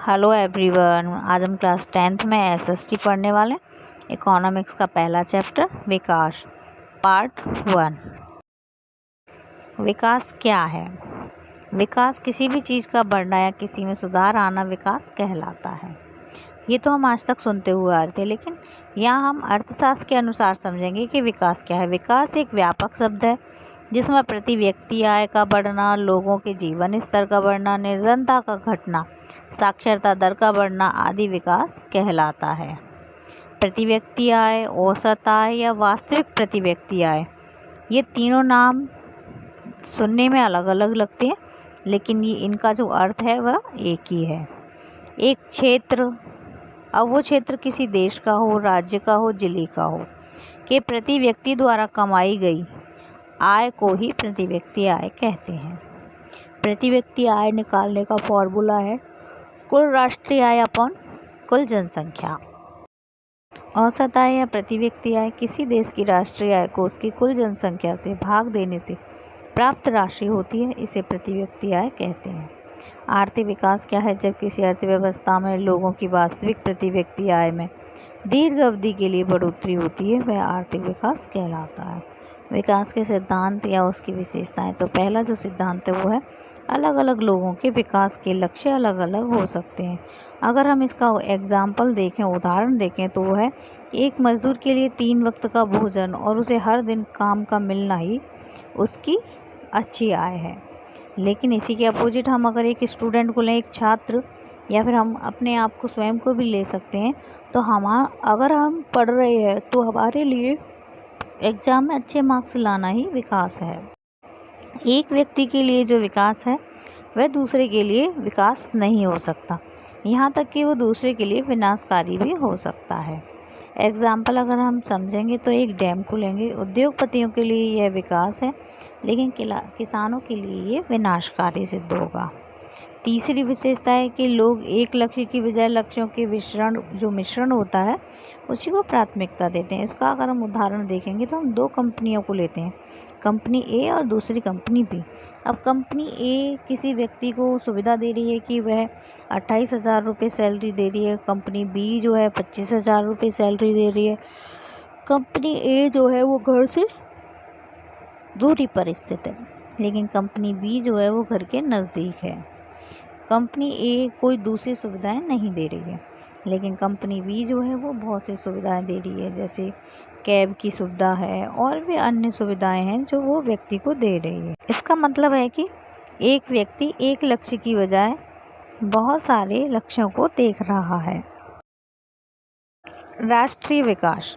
Hello everyone. आज हम class 10th में एसएसटी पढ़ने वाले हैं। इकोनॉमिक्स का पहला चैप्टर विकास पार्ट 1। विकास क्या है? विकास किसी भी चीज़ का बढ़ना या किसी में सुधार आना विकास कहलाता है। ये तो हम आज तक सुनते हुए आ रहे थे, लेकिन यहाँ हम अर्थशास्त्र के अनुसार समझेंगे कि विकास क्या है। विकास एक व्यापक शब्द है जिसमें प्रति व्यक्ति आय का बढ़ना, लोगों के जीवन स्तर का बढ़ना, निर्धनता का घटना, साक्षरता दर का बढ़ना आदि विकास कहलाता है। प्रति व्यक्ति आय, औसत आय या वास्तविक प्रति व्यक्ति आय, ये तीनों नाम सुनने में अलग अलग लगते हैं, लेकिन ये इनका जो अर्थ है वह एक ही है। एक क्षेत्र, अब वो क्षेत्र किसी देश का हो, राज्य का हो, जिले का हो, के प्रति व्यक्ति द्वारा कमाई गई आय को ही प्रति व्यक्ति आय कहते हैं। प्रति व्यक्ति आय निकालने का फॉर्मूला है कुल राष्ट्रीय आय अपॉन कुल जनसंख्या। औसत आय या प्रति व्यक्ति आय किसी देश की राष्ट्रीय आय को उसकी कुल जनसंख्या से भाग देने से प्राप्त राशि होती है, इसे प्रति व्यक्ति आय कहते हैं। आर्थिक विकास क्या है? जब किसी अर्थव्यवस्था में लोगों की वास्तविक प्रति व्यक्ति आय में दीर्घ अवधि के लिए बढ़ोतरी होती है, वह आर्थिक विकास कहलाता है। विकास के सिद्धांत या उसकी विशेषताएं, तो पहला जो सिद्धांत है वो है अलग अलग लोगों के विकास के लक्ष्य अलग अलग हो सकते हैं। अगर हम इसका एग्जाम्पल देखें, उदाहरण देखें, तो वो है एक मजदूर के लिए 3 वक्त का भोजन और उसे हर दिन काम का मिलना ही उसकी अच्छी आय है। लेकिन इसी के अपोजिट हम अगर एक स्टूडेंट को लें, एक छात्र, या फिर हम अपने आप को स्वयं को भी ले सकते हैं, तो अगर हम पढ़ रहे हैं तो हमारे लिए एग्ज़ाम में अच्छे मार्क्स लाना ही विकास है। एक व्यक्ति के लिए जो विकास है वह दूसरे के लिए विकास नहीं हो सकता, यहाँ तक कि वो दूसरे के लिए विनाशकारी भी हो सकता है। एग्जाम्पल अगर हम समझेंगे तो एक डैम को लेंगे। उद्योगपतियों के लिए यह विकास है, लेकिन किसानों के लिए ये विनाशकारी सिद्ध होगा। तीसरी विशेषता है कि लोग एक लक्ष्य की बजाय लक्ष्यों के मिश्रण होता है उसी को प्राथमिकता देते हैं। इसका अगर हम उदाहरण देखेंगे तो हम 2 कंपनियों को लेते हैं, कंपनी ए और दूसरी कंपनी बी। अब कंपनी ए किसी व्यक्ति को सुविधा दे रही है कि वह 28,000 रुपये सैलरी दे रही है, कंपनी बी जो है 25,000 रुपये सैलरी दे रही है। कंपनी ए जो है वो घर से दूरी पर स्थित है, लेकिन कंपनी बी जो है वो घर के नज़दीक है। कंपनी ए कोई दूसरी सुविधाएं नहीं दे रही है, लेकिन कंपनी बी जो है वो बहुत सी सुविधाएं दे रही है, जैसे कैब की सुविधा है और भी अन्य सुविधाएं हैं जो वो व्यक्ति को दे रही है। इसका मतलब है कि एक व्यक्ति एक लक्ष्य की बजाय बहुत सारे लक्ष्यों को देख रहा है। राष्ट्रीय विकास,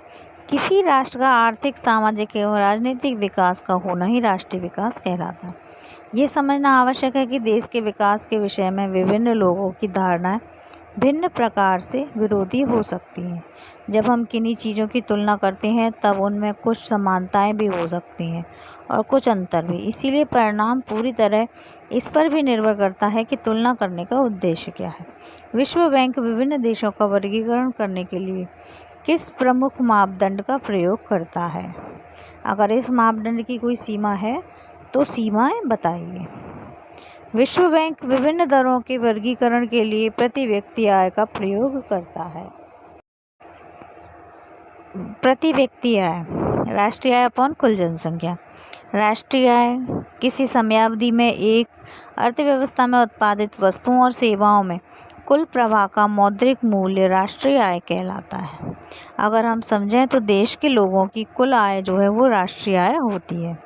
किसी राष्ट्र का आर्थिक, सामाजिक एवं राजनीतिक विकास का होना ही राष्ट्रीय विकास कहलाता है। ये समझना आवश्यक है कि देश के विकास के विषय में विभिन्न लोगों की धारणाएं भिन्न प्रकार से विरोधी हो सकती हैं। जब हम किन्हीं चीज़ों की तुलना करते हैं तब उनमें कुछ समानताएं भी हो सकती हैं और कुछ अंतर भी। इसीलिए परिणाम पूरी तरह इस पर भी निर्भर करता है कि तुलना करने का उद्देश्य क्या है। विश्व बैंक विभिन्न देशों का वर्गीकरण करने के लिए किस प्रमुख मापदंड का प्रयोग करता है? अगर इस मापदंड की कोई सीमा है तो सीमाएं बताइए। विश्व बैंक विभिन्न दरों के वर्गीकरण के लिए प्रति व्यक्ति आय का प्रयोग करता है। प्रति व्यक्ति आय, राष्ट्रीय आय अपॉन कुल जनसंख्या। राष्ट्रीय आय किसी समयावधि में एक अर्थव्यवस्था में उत्पादित वस्तुओं और सेवाओं में कुल प्रवाह का मौद्रिक मूल्य राष्ट्रीय आय कहलाता है। अगर हम समझें तो देश के लोगों की कुल आय जो है वो राष्ट्रीय आय होती है।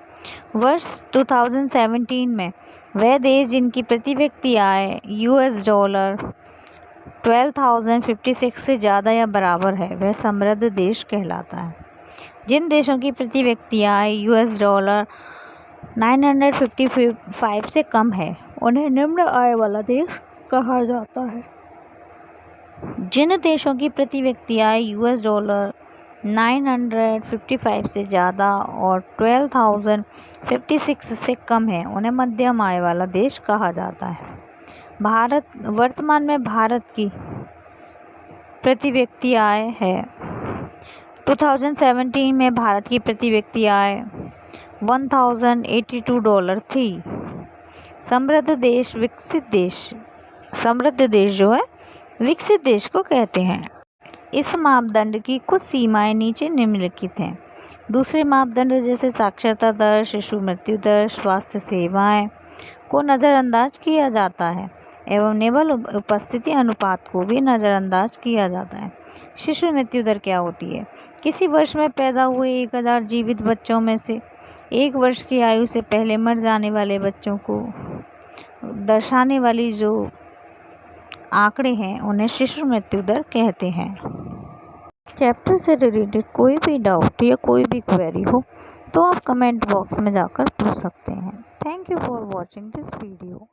वर्ष 2017 में वह देश जिनकी प्रति व्यक्ति आय $12,056 से ज़्यादा या बराबर है वह समृद्ध देश कहलाता है। जिन देशों की प्रति व्यक्ति आय $955 से कम है उन्हें निम्न आय वाला देश कहा जाता है। जिन देशों की प्रति व्यक्ति आय $955 से ज़्यादा और 12,056 से कम है उन्हें मध्यम आय वाला देश कहा जाता है। वर्तमान में भारत की प्रति व्यक्ति आय है 2017 में भारत की प्रति व्यक्ति आय $1,082 थी। समृद्ध देश जो है विकसित देश को कहते हैं। इस मापदंड की कुछ सीमाएं नीचे निम्नलिखित हैं। दूसरे मापदंड जैसे साक्षरता दर, शिशु मृत्यु दर, स्वास्थ्य सेवाएं को नज़रअंदाज किया जाता है एवं नेवल उपस्थिति अनुपात को भी नज़रअंदाज किया जाता है। शिशु मृत्यु दर क्या होती है? किसी वर्ष में पैदा हुए 1000 जीवित बच्चों में से 1 वर्ष की आयु से पहले मर जाने वाले बच्चों को दर्शाने वाली जो आंकड़े हैं उन्हें शिशु मृत्यु दर कहते हैं। चैप्टर से रिलेटेड कोई भी डाउट या कोई भी क्वेरी हो तो आप कमेंट बॉक्स में जाकर पूछ सकते हैं। Thank you for watching this video.